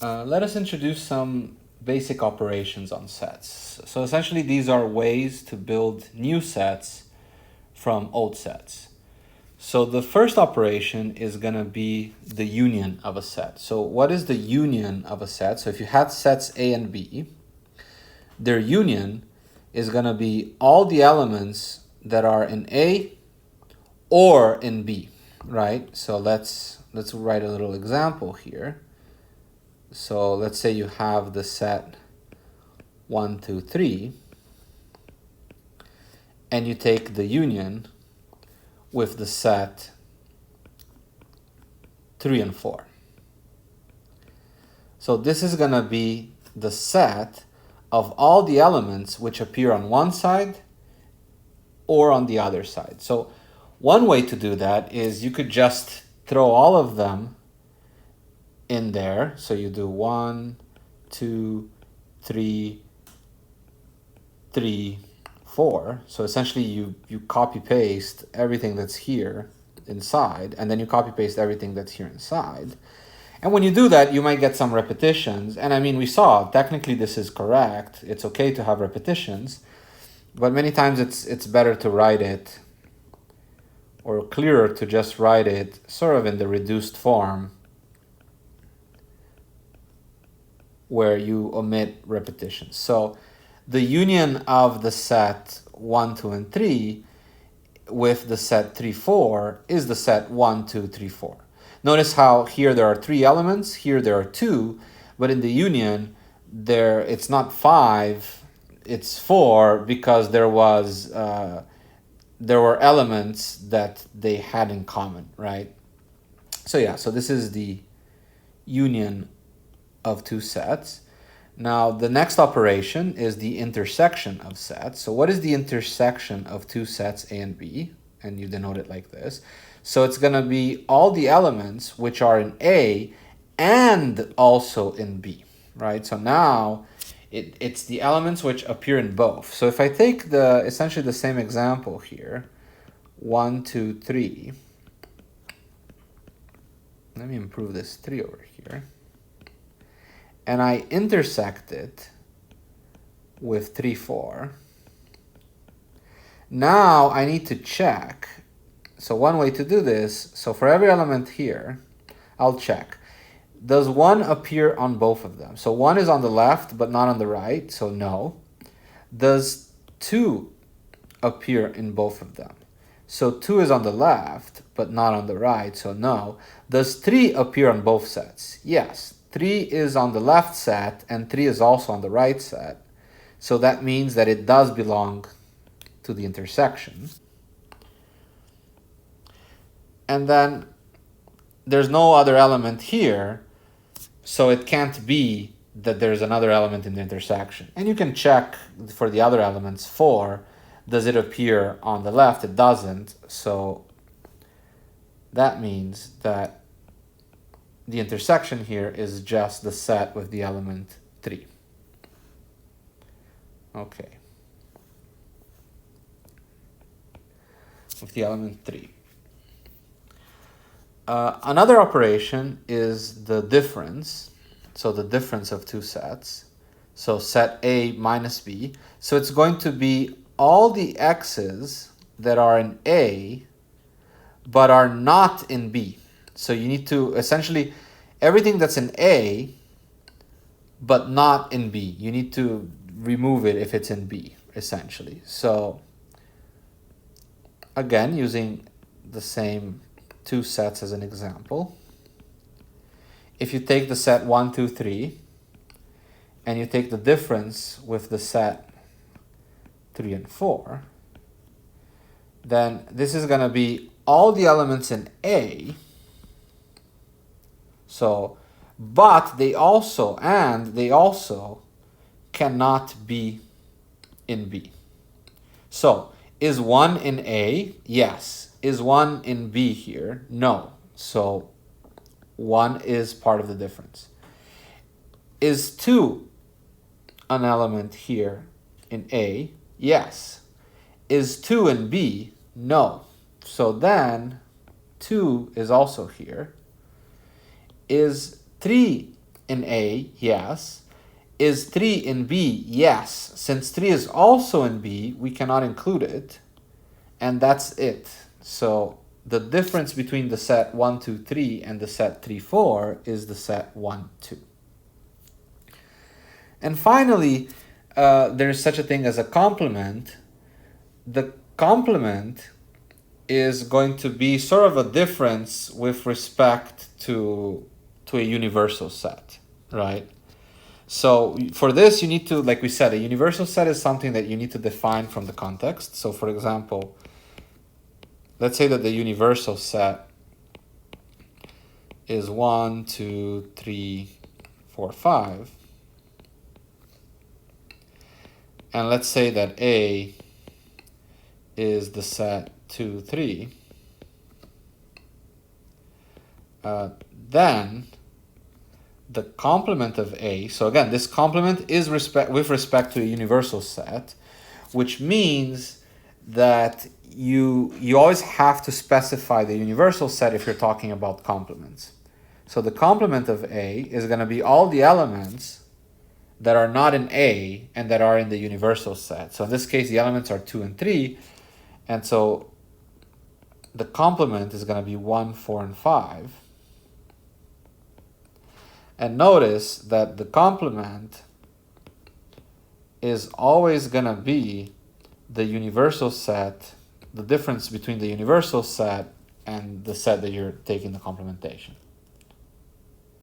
Let us introduce some basic operations on sets. So essentially these are ways to build new sets from old sets. So the first operation is going to be the union of a set. So what is the union of a set? So if you had sets A and B, their union is going to be all the elements that are in A or in B, right? So let's write a little example here. So let's say you have the set 1, 2, 3, and you take the union with the set 3 and 4. So this is going to be the set of all the elements which appear on one side or on the other side. So one way to do that is you could just throw all of them in there. So you do 1, 2, 3, 3, 4. So essentially you copy paste everything that's here inside, and then you copy paste everything that's here inside. And when you do that, you might get some repetitions. And I mean, we saw technically this is correct. It's okay to have repetitions, but many times it's better to write it, or clearer to just write it sort of in the reduced form where you omit repetitions. So the union of the set 1, 2, and 3 with the set 3, 4 is the set 1, 2, 3, 4. Notice how here there are 3 elements, here there are 2, but in the union it's not 5, it's 4, because there were elements that they had in common, right? So yeah, so this is the union of two sets. Now the next operation is the intersection of sets. So what is the intersection of two sets A and B? And you denote it like this. So it's going to be all the elements which are in A and also in B, right? So now it's the elements which appear in both. So if I take essentially the same example here, 1, 2, 3. Let me improve this 3 over here. And I intersect it with 3, 4. Now I need to check. So one way to do this, so for every element here, I'll check. Does 1 appear on both of them? So 1 is on the left but not on the right, so no. Does 2 appear in both of them? So 2 is on the left but not on the right, so no. Does 3 appear on both sets? Yes. 3 is on the left set and 3 is also on the right set. So that means that it does belong to the intersection. And then there's no other element here, so it can't be that there's another element in the intersection. And you can check for the other elements. 4, does it appear on the left? It doesn't. So that means that the intersection here is just the set with the element 3. Okay. With the element 3. Another operation is the difference. So the difference of two sets. So set A minus B. So it's going to be all the x's that are in A but are not in B. So you need to essentially everything that's in A but not in B. You need to remove it if it's in B, essentially. So again, using the same two sets as an example. If you take the set 1, 2, 3, and you take the difference with the set 3 and 4, then this is going to be all the elements in A. So, but they also cannot be in B. So, is 1 in A? Yes. Is 1 in B here? No. So 1 is part of the difference. Is 2 an element here in A? Yes. Is 2 in B? No. So then 2 is also here. Is 3 in A? Yes. Is 3 in B? Yes. Since 3 is also in B, we cannot include it. And that's it. So the difference between the set 1, 2, 3 and the set 3, 4 is the set 1, 2. And finally, there's such a thing as a complement. The complement is going to be sort of a difference with respect to a universal set, right? So for this, you need to, like we said, a universal set is something that you need to define from the context. So for example, let's say that the universal set is 1, 2, 3, 4, 5. And let's say that A is the set 2, 3. Then the complement of A, so again, this complement is with respect to a universal set, which means that you always have to specify the universal set if you're talking about complements. So the complement of A is going to be all the elements that are not in A and that are in the universal set. So in this case, the elements are 2 and 3, and so the complement is going to be 1, 4, and 5. And notice that the complement is always going to be the universal set, the difference between the universal set and the set that you're taking the complementation.